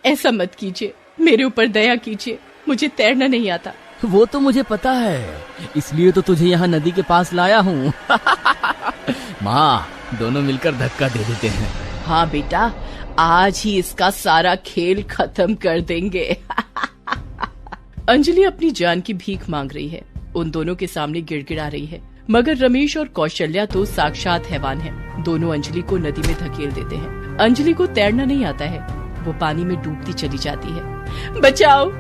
ऐसा मत कीजिए, मेरे ऊपर दया कीजिए, मुझे तैरना नहीं आता। वो तो मुझे पता है, इसलिए तो तुझे यहाँ नदी के पास लाया हूँ। माँ, दोनों मिलकर धक्का दे देते हैं। हाँ बेटा, आज ही इसका सारा खेल खत्म कर देंगे। अंजलि अपनी जान की भीख मांग रही है, उन दोनों के सामने गिड़गिड़ा रही है, मगर रमेश और कौशल्या तो साक्षात हैवान हैं। दोनों अंजलि को नदी में धकेल देते हैं। अंजलि को तैरना नहीं आता है, वो पानी में डूबती चली जाती है। बचाओ,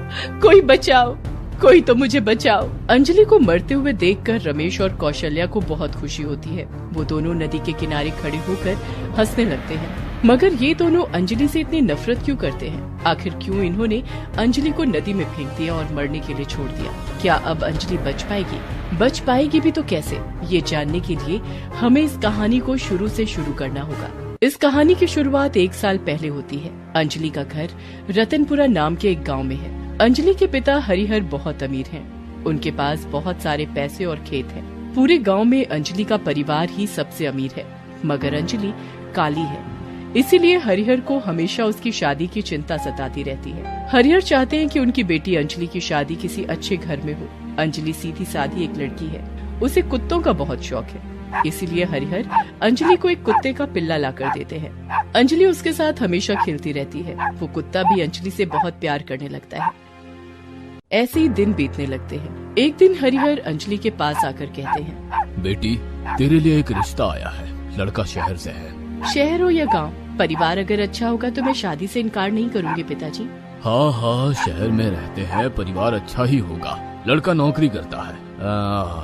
कोई बचाओ, कोई तो मुझे बचाओ। अंजलि को मरते हुए देखकर रमेश और कौशल्या को बहुत खुशी होती है। वो दोनों नदी के किनारे खड़े होकर हंसने लगते हैं। मगर ये दोनों अंजलि से इतनी नफरत क्यों करते हैं? आखिर क्यों इन्होंने अंजलि को नदी में फेंक दिया और मरने के लिए छोड़ दिया? क्या अब अंजलि बच पाएगी? बच पाएगी भी तो कैसे? ये जानने के लिए हमें इस कहानी को शुरू से शुरू करना होगा। इस कहानी की शुरुआत 1 साल पहले होती है। अंजलि का घर रतनपुरा नाम के एक गाँव में है। अंजलि के पिता हरिहर बहुत अमीर हैं। उनके पास बहुत सारे पैसे और खेत हैं। पूरे गांव में अंजलि का परिवार ही सबसे अमीर है, मगर अंजलि काली है, इसीलिए हरिहर को हमेशा उसकी शादी की चिंता सताती रहती है। हरिहर चाहते हैं कि उनकी बेटी अंजलि की शादी किसी अच्छे घर में हो। अंजलि सीधी सादी एक लड़की है, उसे कुत्तों का बहुत शौक है, इसीलिए हरिहर अंजलि को एक कुत्ते का पिल्ला लाकर देते हैं। अंजलि उसके साथ हमेशा खेलती रहती है। वो कुत्ता भी अंजलि से बहुत प्यार करने लगता है। ऐसे ही दिन बीतने लगते हैं। एक दिन हरिहर अंजलि के पास आकर कहते हैं, बेटी, तेरे लिए एक रिश्ता आया है, लड़का शहर से है। शहर हो या गांव, परिवार अगर अच्छा होगा तो मैं शादी से इनकार नहीं करूंगी पिताजी। हाँ हाँ, शहर में रहते हैं, परिवार अच्छा ही होगा। लड़का नौकरी करता है।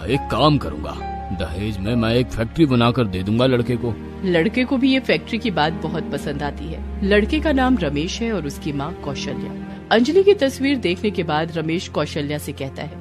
एक काम करूँगा, दहेज में मैं एक फैक्ट्री बनाकर दे दूंगा लड़के को। लड़के को भी ये फैक्ट्री की बात बहुत पसंद आती है। लड़के का नाम रमेश है और उसकी माँ कौशल्या। अंजलि की तस्वीर देखने के बाद रमेश कौशल्या से कहता है,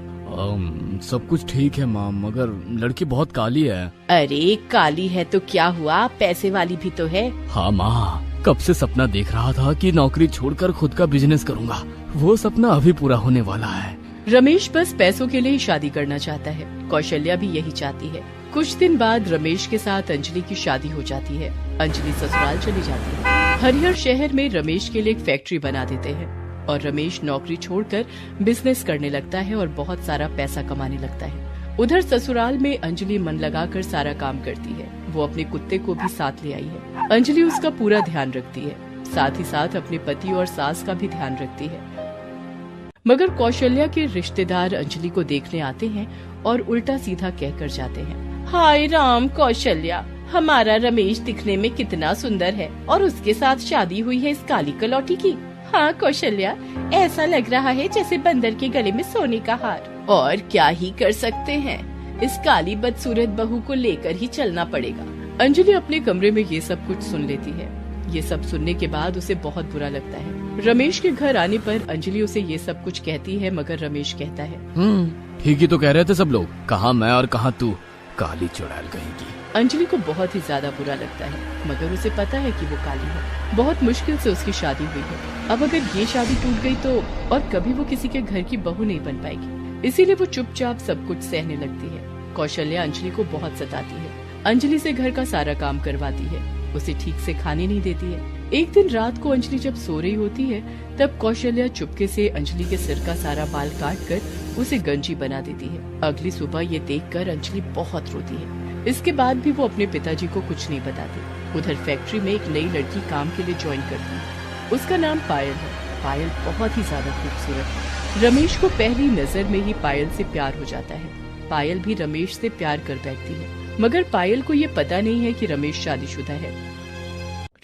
सब कुछ ठीक है माँ, मगर लड़की बहुत काली है। अरे काली है तो क्या हुआ, पैसे वाली भी तो है। हाँ माँ, कब से सपना देख रहा था कि नौकरी छोड़कर खुद का बिजनेस करूँगा। वो सपना अभी पूरा होने वाला है। रमेश बस पैसों के लिए ही शादी करना चाहता है। कौशल्या भी यही चाहती है। कुछ दिन बाद रमेश के साथ अंजलि की शादी हो जाती है। अंजलि ससुराल चली जाती है। हरिहर शहर में रमेश के लिए एक फैक्ट्री बना देते हैं और रमेश नौकरी छोड़कर बिजनेस करने लगता है और बहुत सारा पैसा कमाने लगता है। उधर ससुराल में अंजलि मन लगाकर सारा काम करती है। वो अपने कुत्ते को भी साथ ले आई है। अंजलि उसका पूरा ध्यान रखती है, साथ ही साथ अपने पति और सास का भी ध्यान रखती है। मगर कौशल्या के रिश्तेदार अंजलि को देखने आते हैं और उल्टा सीधा कहकर जाते हैं, हाय राम कौशल्या, हमारा रमेश दिखने में कितना सुंदर है और उसके साथ शादी हुई है इस काली कलौटी की। हाँ कौशल्या, ऐसा लग रहा है जैसे बंदर के गले में सोने का हार। और क्या ही कर सकते हैं, इस काली बदसूरत बहू को लेकर ही चलना पड़ेगा। अंजलि अपने कमरे में ये सब कुछ सुन लेती है। ये सब सुनने के बाद उसे बहुत बुरा लगता है। रमेश के घर आने पर अंजलि उसे ये सब कुछ कहती है, मगर रमेश कहता है, ठीक ही तो कह रहे थे सब लोग, कहाँ मैं और कहाँ तू, काली चुड़ैल कहेगी। अंजलि को बहुत ही ज्यादा बुरा लगता है, मगर उसे पता है कि वो काली है। बहुत मुश्किल से उसकी शादी हुई है। अब अगर ये शादी टूट गई तो और कभी वो किसी के घर की बहू नहीं बन पाएगी। इसीलिए वो चुपचाप सब कुछ सहने लगती है। कौशल्या अंजलि को बहुत सताती है। अंजलि से घर का सारा काम करवाती है, उसे ठीक से खाने नहीं देती है। एक दिन रात को अंजलि जब सो रही होती है तब कौशल्या चुपके से अंजलि के सिर का सारा बाल काट कर उसे गंजी बना देती है। अगली सुबह ये देखकर अंजलि बहुत रोती है। इसके बाद भी वो अपने पिताजी को कुछ नहीं बताती। उधर फैक्ट्री में एक नई लड़की काम के लिए ज्वाइन करती है। उसका नाम पायल है। पायल बहुत ही ज्यादा खूबसूरत है। रमेश को पहली नजर में ही पायल से प्यार हो जाता है। पायल भी रमेश से प्यार कर बैठती है, मगर पायल को ये पता नहीं है कि रमेश शादीशुदा है।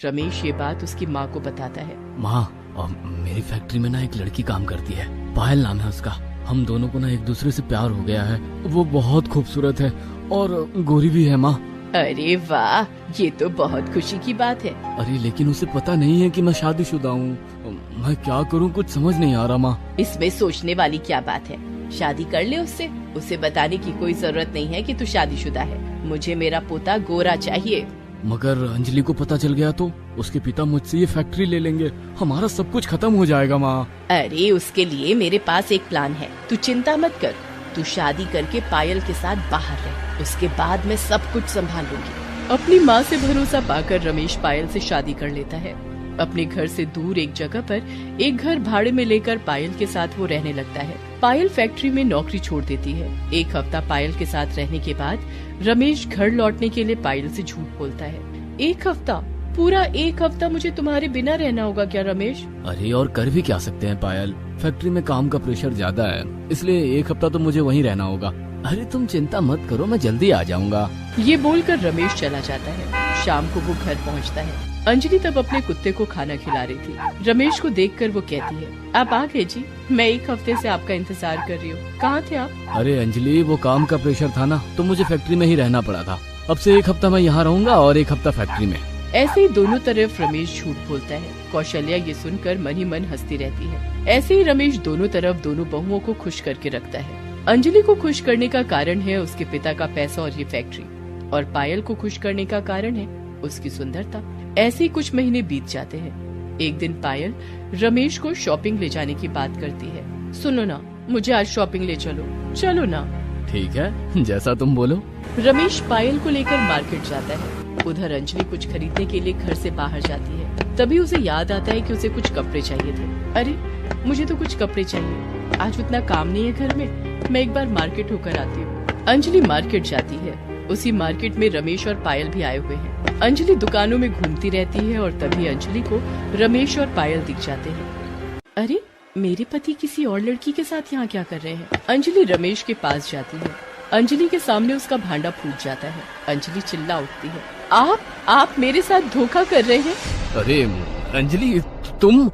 रमेश ये बात उसकी माँ को बताता है। माँ, मेरी फैक्ट्री में ना एक लड़की काम करती है, पायल नाम है उसका। हम दोनों को ना एक दूसरे से प्यार हो गया है। वो बहुत खूबसूरत है और गोरी भी है माँ। अरे वाह, ये तो बहुत खुशी की बात है। अरे लेकिन उसे पता नहीं है कि मैं शादीशुदा हूँ। मैं क्या करूँ, कुछ समझ नहीं आ रहा माँ। इसमें सोचने वाली क्या बात है, शादी कर ले उससे। उसे बताने की कोई जरूरत नहीं है कि तू शादीशुदा है। मुझे मेरा पोता गोरा चाहिए। मगर अंजलि को पता चल गया तो उसके पिता मुझसे ये फैक्ट्री ले लेंगे, हमारा सब कुछ खत्म हो जाएगा माँ। अरे उसके लिए मेरे पास एक प्लान है, तू चिंता मत कर। तू शादी करके पायल के साथ बाहर रह, उसके बाद मैं सब कुछ संभाल लूंगी। अपनी माँ से भरोसा पाकर रमेश पायल से शादी कर लेता है। अपने घर से दूर एक जगह पर एक घर भाड़े में लेकर पायल के साथ वो रहने लगता है। पायल फैक्ट्री में नौकरी छोड़ देती है। एक हफ्ता पायल के साथ रहने के बाद रमेश घर लौटने के लिए पायल से झूठ बोलता है। एक हफ्ता, पूरा एक हफ्ता मुझे तुम्हारे बिना रहना होगा क्या रमेश? अरे और कर भी क्या सकते हैं पायल, फैक्ट्री में काम का प्रेशर ज्यादा है, इसलिए एक हफ्ता तो मुझे वहीं रहना होगा। अरे तुम चिंता मत करो, मैं जल्दी आ जाऊंगा। ये बोलकर रमेश चला जाता है। शाम को वो घर पहुंचता है। अंजलि तब अपने कुत्ते को खाना खिला रही थी। रमेश को देखकर वो कहती है, आप आ गए जी, मैं एक हफ्ते से आपका इंतजार कर रही हूँ, कहाँ थे आप? अरे अंजलि, वो काम का प्रेशर था ना, तो मुझे फैक्ट्री में ही रहना पड़ा था। अब से एक हफ्ता मैं यहाँ रहूंगा और एक हफ्ता फैक्ट्री में। ऐसे ही दोनों तरफ रमेश झूठ बोलता है। कौशल्या ये सुनकर मन ही मन हंसती रहती है। ऐसे ही रमेश दोनों तरफ दोनों बहुओं को खुश करके रखता है। अंजलि को खुश करने का कारण है उसके पिता का पैसा और ये फैक्ट्री, और पायल को खुश करने का कारण है उसकी सुंदरता। ऐसे ही कुछ महीने बीत जाते हैं। एक दिन पायल रमेश को शॉपिंग ले जाने की बात करती है। सुनो ना, मुझे आज शॉपिंग ले चलो। चलो ना। ठीक है, जैसा तुम बोलो। रमेश पायल को लेकर मार्केट जाता है। उधर अंजलि कुछ खरीदने के लिए घर से बाहर जाती है। तभी उसे याद आता है कि उसे कुछ कपड़े चाहिए थे। अरे मुझे तो कुछ कपड़े चाहिए, आज उतना काम नहीं है घर में, मैं एक बार मार्केट होकर आती हूँ। अंजलि मार्केट जाती है। उसी मार्केट में रमेश और पायल भी आए हुए हैं। अंजलि दुकानों में घूमती रहती है और तभी अंजलि को रमेश और पायल दिख जाते हैं। अरे मेरे पति किसी और लड़की के साथ यहाँ क्या कर रहे हैं? अंजलि रमेश के पास जाती है। अंजलि के सामने उसका भांडा फूट जाता है। अंजलि चिल्ला उठती है, आप मेरे साथ धोखा कर रहे हैं? अरे अंजलि, तुम?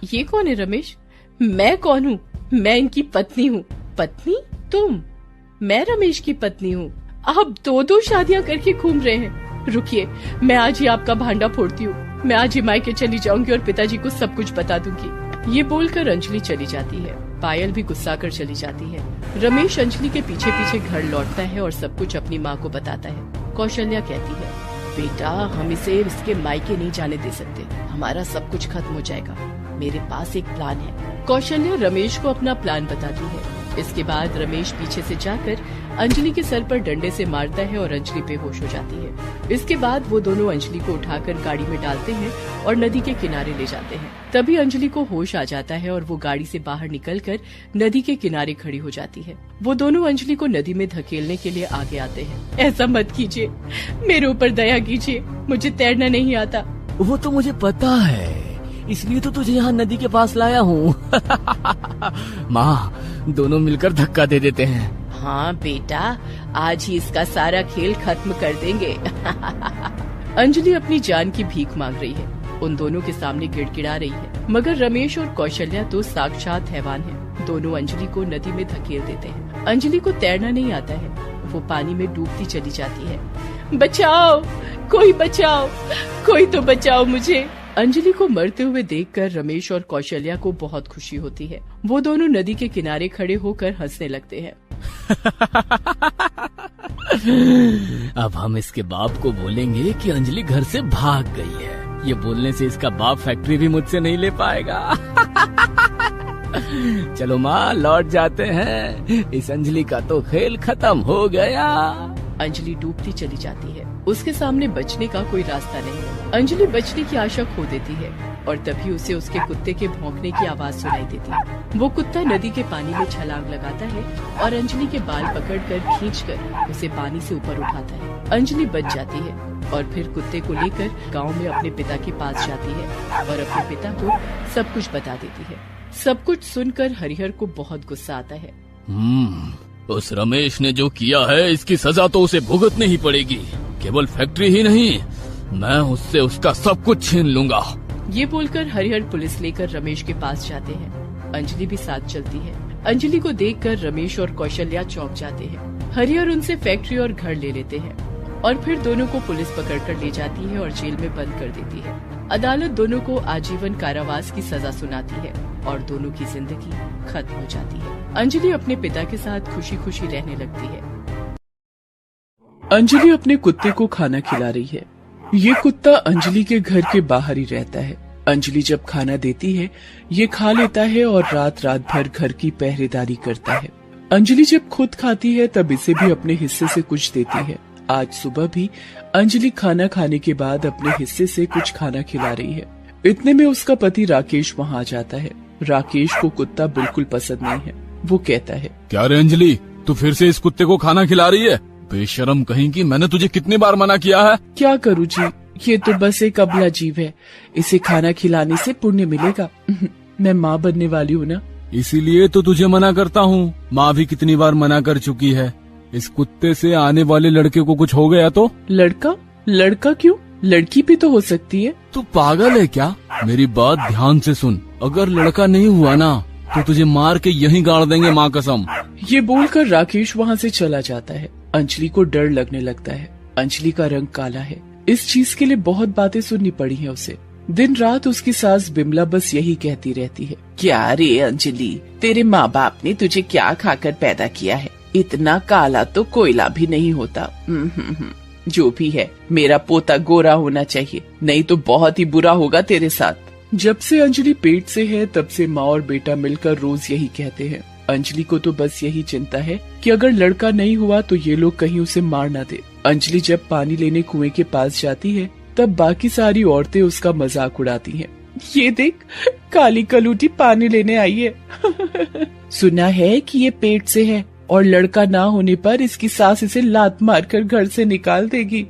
ये कौन है रमेश? मैं कौन हूँ? मैं इनकी पत्नी हूँ। पत्नी? तुम? मैं रमेश की पत्नी हूँ। आप दो शादियाँ करके घूम रहे हैं। रुकिए, मैं आज ही आपका भांडा फोड़ती हूँ। मैं आज ही मायके चली जाऊंगी और पिताजी को सब कुछ बता दूंगी। ये बोलकर अंजलि चली जाती है। पायल भी गुस्सा कर चली जाती है। रमेश अंजलि के पीछे पीछे घर लौटता है और सब कुछ अपनी माँ को बताता है। कौशल्या कहती है, बेटा हम इसे इसके मायके नहीं जाने दे सकते, हमारा सब कुछ खत्म हो जाएगा। मेरे पास एक प्लान है। कौशल्या रमेश को अपना प्लान बताती है। इसके बाद रमेश पीछे से जाकर अंजलि के सर पर डंडे से मारता है और अंजलि बेहोश हो जाती है। इसके बाद वो दोनों अंजलि को उठाकर गाड़ी में डालते हैं और नदी के किनारे ले जाते हैं। तभी अंजलि को होश आ जाता है और वो गाड़ी से बाहर निकलकर नदी के किनारे खड़ी हो जाती है। वो दोनों अंजलि को नदी में धकेलने के लिए आगे आते हैं। ऐसा मत कीजिए, मेरे ऊपर दया कीजिए, मुझे तैरना नहीं आता। वो तो मुझे पता है, इसलिए तो तुझे यहाँ नदी के पास लाया हूँ। माँ, दोनों मिलकर धक्का दे देते हैं। हाँ बेटा, आज ही इसका सारा खेल खत्म कर देंगे। अंजलि अपनी जान की भीख मांग रही है। उन दोनों के सामने गिड़गिड़ा रही है, मगर रमेश और कौशल्या तो साक्षात हैवान हैं। दोनों अंजलि को नदी में धकेल देते हैं। अंजलि को तैरना नहीं आता है, वो पानी में डूबती चली जाती है। बचाओ, कोई बचाओ, कोई तो बचाओ मुझे। अंजलि को मरते हुए देखकर रमेश और कौशल्या को बहुत खुशी होती है। वो दोनों नदी के किनारे खड़े होकर हंसने लगते हैं। अब हम इसके बाप को बोलेंगे कि अंजलि घर से भाग गई है। ये बोलने से इसका बाप फैक्ट्री भी मुझसे नहीं ले पाएगा। चलो माँ, लौट जाते हैं, इस अंजलि का तो खेल खत्म हो गया। अंजलि डूबती चली जाती है। उसके सामने बचने का कोई रास्ता नहीं है। अंजलि बचने की आशा खो देती है और तभी उसे उसके कुत्ते के भौंकने की आवाज सुनाई देती है। वो कुत्ता नदी के पानी में छलांग लगाता है और अंजलि के बाल पकड़कर खींचकर उसे पानी से ऊपर उठाता है। अंजलि बच जाती है और फिर कुत्ते को लेकर गांव में अपने पिता के पास जाती है और अपने पिता को सब कुछ बता देती है। सब कुछ सुनकर हरिहर को बहुत गुस्सा आता है। उस रमेश ने जो किया है, इसकी सजा तो उसे भुगतनी ही पड़ेगी। केवल फैक्ट्री ही नहीं, मैं उससे उसका सब कुछ छीन लूंगा। ये बोलकर हरिहर पुलिस लेकर रमेश के पास जाते हैं। अंजलि भी साथ चलती है। अंजलि को देखकर रमेश और कौशल्या चौंक जाते हैं। हरिहर उनसे फैक्ट्री और घर ले लेते हैं और फिर दोनों को पुलिस पकड़कर ले जाती है और जेल में बंद कर देती है। अदालत दोनों को आजीवन कारावास की सजा सुनाती है और दोनों की जिंदगी खत्म हो जाती है। अंजलि अपने पिता के साथ खुशी खुशी रहने लगती है। अंजलि अपने कुत्ते को खाना खिला रही है। ये कुत्ता अंजलि के घर के बाहर ही रहता है। अंजलि जब खाना देती है, ये खा लेता है और रात रात भर घर की पहरेदारी करता है। अंजलि जब खुद खाती है तब इसे भी अपने हिस्से से कुछ देती है। आज सुबह भी अंजलि खाना खाने के बाद अपने हिस्से से कुछ खाना खिला रही है। इतने में उसका पति राकेश वहाँ आ जाता है। राकेश को कुत्ता बिल्कुल पसंद नहीं है। वो कहता है, क्या रे अंजलि, तू फिर से इस कुत्ते को खाना खिला रही है? बेशरम कहीं की, मैंने तुझे कितनी बार मना किया है? क्या करूँ जी, ये तो बस एक अबला जीव है, इसे खाना खिलाने से पुण्य मिलेगा। मैं माँ बनने वाली हूँ ना। इसीलिए तो तुझे मना करता हूँ। माँ भी कितनी बार मना कर चुकी है। इस कुत्ते से आने वाले लड़के को कुछ हो गया तो? लड़का? लड़का क्यों? लड़की भी तो हो सकती है। तू पागल है क्या? मेरी बात ध्यान से सुन। अगर लड़का नहीं हुआ ना तो तुझे मार के यहीं गाड़ देंगे, माँ कसम। ये बोलकर राकेश वहाँ से चला जाता है। अंजलि को डर लगने लगता है। अंजलि का रंग काला है। इस चीज के लिए बहुत बातें सुननी पड़ी हैं उसे। दिन रात उसकी सास बिमला बस यही कहती रहती है, क्या रे अंजलि, तेरे माँ बाप ने तुझे क्या खाकर पैदा किया है? इतना काला तो कोयला भी नहीं होता। जो भी है, मेरा पोता गोरा होना चाहिए, नहीं तो बहुत ही बुरा होगा तेरे साथ। जब से अंजलि पेट से है तब से माँ और बेटा मिलकर रोज यही कहते हैं। अंजलि को तो बस यही चिंता है कि अगर लड़का नहीं हुआ तो ये लोग कहीं उसे मार ना दे। अंजलि जब पानी लेने कुएं के पास जाती है तब बाकी सारी औरतें उसका मजाक उड़ाती हैं। ये देख, काली कलूटी पानी लेने आई है। सुना है कि ये पेट से है और लड़का ना होने पर इसकी सास इसे लात मारकर घर से निकाल देगी।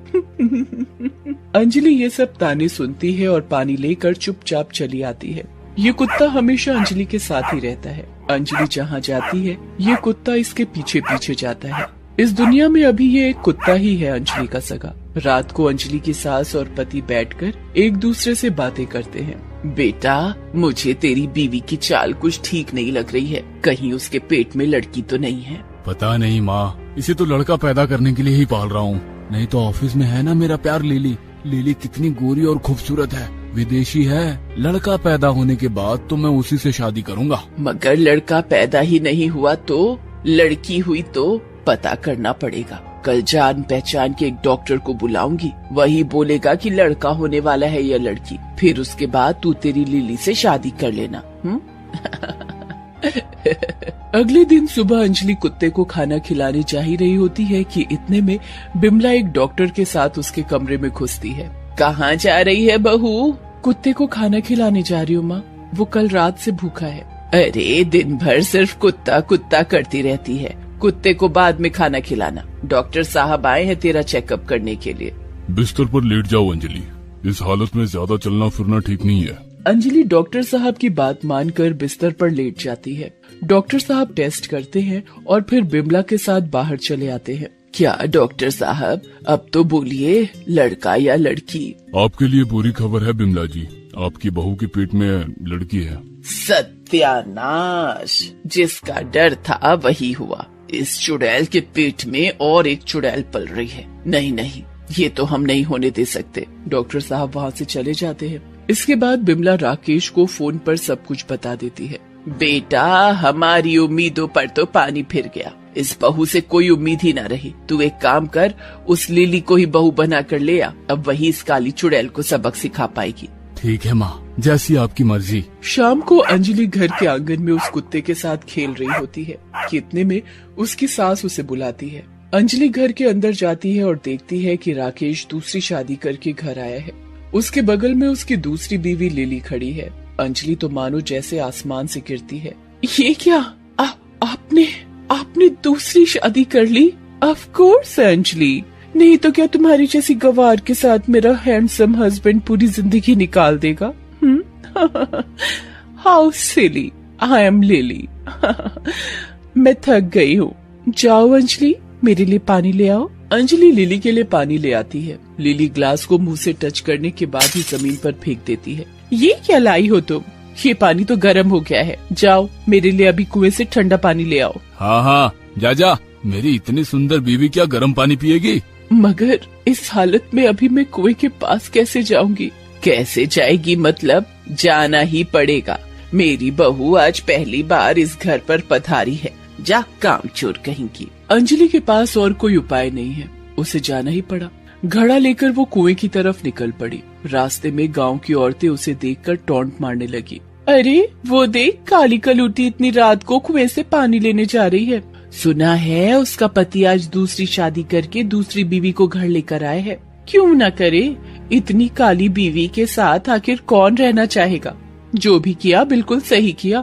अंजलि ये सब ताने सुनती है और पानी लेकर चुपचाप चली आती है। ये कुत्ता हमेशा अंजलि के साथ ही रहता है। अंजलि जहाँ जाती है ये कुत्ता इसके पीछे पीछे जाता है। इस दुनिया में अभी ये एक कुत्ता ही है अंजलि का सगा। रात को अंजलि की सास और पति बैठकर एक दूसरे से बातें करते हैं। बेटा, मुझे तेरी बीवी की चाल कुछ ठीक नहीं लग रही है, कहीं उसके पेट में लड़की तो नहीं है? पता नहीं माँ, इसे तो लड़का पैदा करने के लिए ही पाल रहा हूँ। नहीं तो ऑफिस में है ना मेरा प्यार लिली। लिली कितनी गोरी और खूबसूरत है, विदेशी है। लड़का पैदा होने के बाद तो मैं उसी से शादी करूँगा। मगर लड़का पैदा ही नहीं हुआ तो? लड़की हुई तो पता करना पड़ेगा। कल जान पहचान के एक डॉक्टर को बुलाऊंगी, वही बोलेगा कि लड़का होने वाला है या लड़की। फिर उसके बाद तू तेरी लिली से शादी कर लेना। अगले दिन सुबह अंजलि कुत्ते को खाना खिलाने जा ही रही होती है कि इतने में बिमला एक डॉक्टर के साथ उसके कमरे में घुसती है। कहाँ जा रही है बहू? कुत्ते को खाना खिलाने जा रही हूँ माँ, वो कल रात से भूखा है। अरे दिन भर सिर्फ कुत्ता कुत्ता करती रहती है, कुत्ते को बाद में खाना खिलाना। डॉक्टर साहब आए हैं तेरा चेकअप करने के लिए। बिस्तर पर लेट जाओ अंजलि, इस हालत में ज्यादा चलना फिरना ठीक नहीं है। अंजलि डॉक्टर साहब की बात मानकर बिस्तर पर लेट जाती है। डॉक्टर साहब टेस्ट करते हैं और फिर बिमला के साथ बाहर चले आते हैं। क्या डॉक्टर साहब, अब तो बोलिए, लड़का या लड़की? आपके लिए बुरी खबर है बिमला जी, आपकी बहू के पेट में लड़की है। सत्यानाश, जिसका डर था वही हुआ। इस चुड़ैल के पेट में और एक चुड़ैल पल रही है। नहीं नहीं, ये तो हम नहीं होने दे सकते। डॉक्टर साहब वहाँ से चले जाते हैं। इसके बाद बिमला राकेश को फोन पर सब कुछ बता देती है। बेटा, हमारी उम्मीदों पर तो पानी फिर गया, इस बहू से कोई उम्मीद ही ना रही। तू एक काम कर, उस लिली को ही बहू बना कर ले आ, अब वही इस काली चुड़ैल को सबक सिखा पाएगी। ठीक है माँ, जैसी आपकी मर्जी। शाम को अंजलि घर के आंगन में उस कुत्ते के साथ खेल रही होती है कि इतने में उसकी सास उसे बुलाती है। अंजलि घर के अंदर जाती है और देखती है कि राकेश दूसरी शादी करके घर आया है। उसके बगल में उसकी दूसरी बीवी लिली खड़ी है। अंजलि तो मानो जैसे आसमान से गिरती है। ये क्या, आपने दूसरी शादी कर ली? ऑफ कोर्स अंजलि, नहीं तो क्या तुम्हारी जैसी गवार के साथ मेरा हैंडसम हस्बैंड पूरी जिंदगी निकाल देगा? How silly, I am lily. मैं थक गई हूँ, जाओ अंजलि मेरे लिए पानी ले आओ। अंजलि लिली के लिए पानी ले आती है। लिली ग्लास को मुंह से टच करने के बाद ही जमीन पर फेंक देती है। ये क्या लाई हो तुम? ये पानी तो गर्म हो गया है, जाओ मेरे लिए अभी कुएं से ठंडा पानी ले आओ। हाँ हाँ, जा, मेरी इतनी सुंदर बीवी क्या गर्म पानी पिएगी? मगर इस हालत में अभी मैं कुएं के पास कैसे जाऊंगी? कैसे जाएगी मतलब? जाना ही पड़ेगा। मेरी बहू आज पहली बार इस घर पर पधारी है, जा कामचोर कहीं की। अंजलि के पास और कोई उपाय नहीं है, उसे जाना ही पड़ा। घड़ा लेकर वो कुएं की तरफ निकल पड़ी। रास्ते में गांव की औरतें उसे देखकर टॉन्ट मारने लगी। अरे वो देख, काली कलूटी इतनी रात को कुएं से पानी लेने जा रही है। सुना है उसका पति आज दूसरी शादी करके दूसरी बीवी को घर लेकर आए है। क्यों न करे, इतनी काली बीवी के साथ आखिर कौन रहना चाहेगा। जो भी किया बिल्कुल सही किया।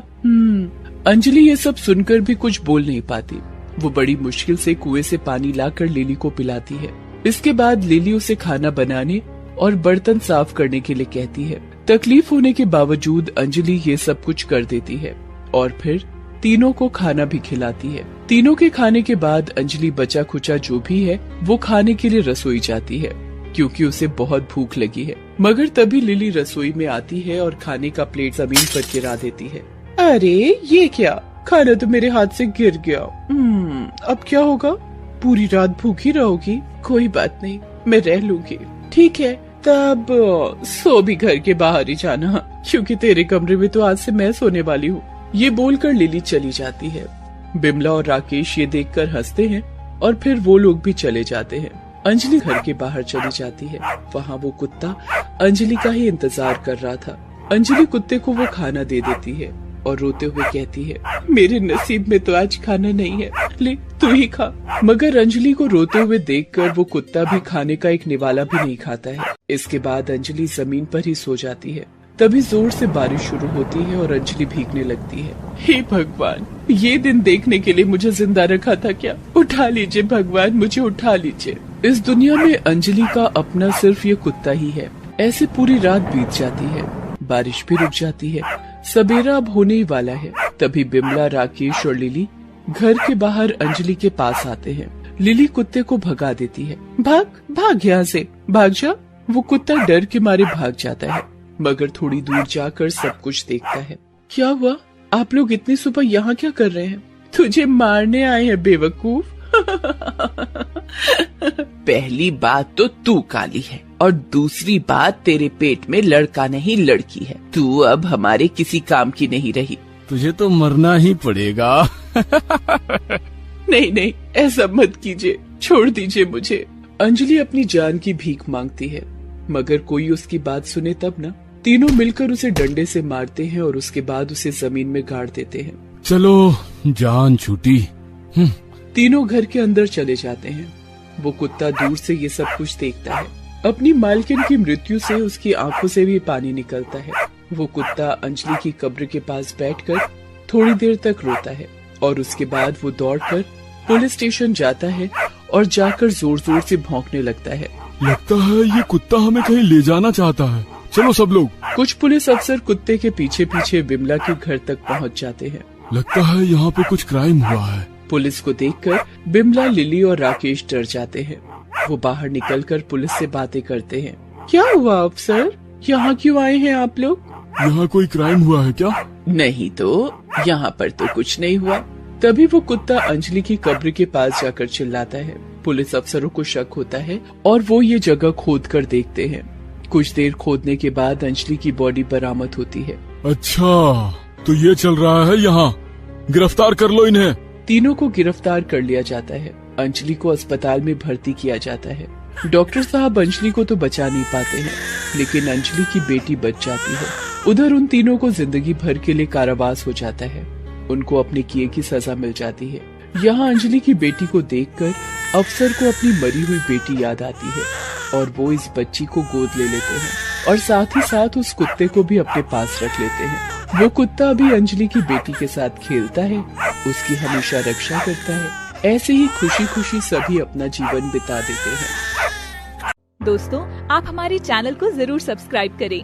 अंजलि ये सब सुनकर भी कुछ बोल नहीं पाती। वो बड़ी मुश्किल से कुएं से पानी लाकर लिली को पिलाती है। इसके बाद लिली उसे खाना बनाने और बर्तन साफ करने के लिए कहती है। तकलीफ होने के बावजूद अंजलि ये सब कुछ कर देती है और फिर तीनों को खाना भी खिलाती है। तीनों के खाने के बाद अंजलि बचा खुचा जो भी है वो खाने के लिए रसोई जाती है, क्योंकि उसे बहुत भूख लगी है। मगर तभी लिली रसोई में आती है और खाने का प्लेट जमीन पर गिरा देती है। अरे ये क्या, खाना तो मेरे हाथ से गिर गया। अब क्या होगा? पूरी रात भूखी रहोगी? कोई बात नहीं, मैं रह लूंगी। ठीक है, तब सो भी घर के बाहर ही जाना, क्योंकि तेरे कमरे में तो आज से मैं सोने वाली हूँ। ये बोलकर लिली चली जाती है। बिमला और राकेश ये देखकर हंसते हैं और फिर वो लोग भी चले जाते हैं। अंजलि घर के बाहर चली जाती है। वहाँ वो कुत्ता अंजलि का ही इंतजार कर रहा था। अंजलि कुत्ते को वो खाना दे देती है और रोते हुए कहती है, मेरे नसीब में तो आज खाना नहीं है, ले तू ही खा। मगर अंजलि को रोते हुए देखकर वो कुत्ता भी खाने का एक निवाला भी नहीं खाता है। इसके बाद अंजलि जमीन पर ही सो जाती है। तभी जोर से बारिश शुरू होती है और अंजलि भीगने लगती है। हे भगवान, ये दिन देखने के लिए मुझे जिंदा रखा था क्या? उठा लीजिए भगवान, मुझे उठा लीजिए। इस दुनिया में अंजलि का अपना सिर्फ ये कुत्ता ही है। ऐसे पूरी रात बीत जाती है, बारिश भी रुक जाती है, सवेरा अब होने ही वाला है। तभी बिमला, राकेश और लिली घर के बाहर अंजलि के पास आते हैं। लिली कुत्ते को भगा देती है। भाग भाग यहाँ से, भाग जा। वो कुत्ता डर के मारे भाग जाता है, मगर थोड़ी दूर जाकर सब कुछ देखता है। क्या हुआ? आप लोग इतनी सुबह यहाँ क्या कर रहे हैं? तुझे मारने आए हैं बेवकूफ। पहली बात तो तू काली है और दूसरी बात तेरे पेट में लड़का नहीं लड़की है। तू अब हमारे किसी काम की नहीं रही। तुझे तो मरना ही पड़ेगा। नहीं नहीं, ऐसा मत कीजिए, छोड़ दीजिए मुझे। अंजलि अपनी जान की भीख मांगती है, मगर कोई उसकी बात सुने तब ना। तीनों मिलकर उसे डंडे से मारते हैं और उसके बाद उसे जमीन में गाड़ देते हैं। चलो, जान छूटी। तीनों घर के अंदर चले जाते हैं। वो कुत्ता दूर से ये सब कुछ देखता है। अपनी मालकिन की मृत्यु से उसकी आंखों से भी पानी निकलता है। वो कुत्ता अंजलि की कब्र के पास बैठकर थोड़ी देर तक रोता है और उसके बाद वो दौड़कर पुलिस स्टेशन जाता है और जाकर जोर जोर से भौंकने लगता है। लगता है ये कुत्ता हमें कहीं ले जाना चाहता है। चलो सब लोग। कुछ पुलिस अफसर कुत्ते के पीछे पीछे बिमला के घर तक पहुंच जाते हैं। लगता है यहाँ पे कुछ क्राइम हुआ है। पुलिस को देखकर बिमला, लिली और राकेश डर जाते हैं। वो बाहर निकलकर पुलिस से बातें करते हैं। क्या हुआ अफसर, यहाँ क्यों आए हैं आप लोग? यहाँ कोई क्राइम हुआ है क्या? नहीं तो, यहाँ पर तो कुछ नहीं हुआ। तभी वो कुत्ता अंजलि की कब्र के पास जाकर चिल्लाता है। पुलिस अफसरों को शक होता है और वो ये जगह खोद कर देखते हैं। कुछ देर खोदने के बाद अंजलि की बॉडी बरामद होती है। अच्छा, तो ये चल रहा है यहाँ। गिरफ्तार कर लो इन्हें। तीनों को गिरफ्तार कर लिया जाता है। अंजलि को अस्पताल में भर्ती किया जाता है। डॉक्टर साहब अंजलि को तो बचा नहीं पाते हैं, लेकिन अंजलि की बेटी बच जाती है। उधर उन तीनों को जिंदगी भर के लिए कारावास हो जाता है। उनको अपने किए की सजा मिल जाती है। यहाँ अंजलि की बेटी को देखकर अफसर को अपनी मरी हुई बेटी याद आती है और वो इस बच्ची को गोद ले लेते हैं और साथ ही साथ उस कुत्ते को भी अपने पास रख लेते हैं। वो कुत्ता भी अंजलि की बेटी के साथ खेलता है, उसकी हमेशा रक्षा करता है। ऐसे ही खुशी खुशी सभी अपना जीवन बिता देते हैं। दोस्तों, आप हमारे चैनल को जरूर सब्सक्राइब करें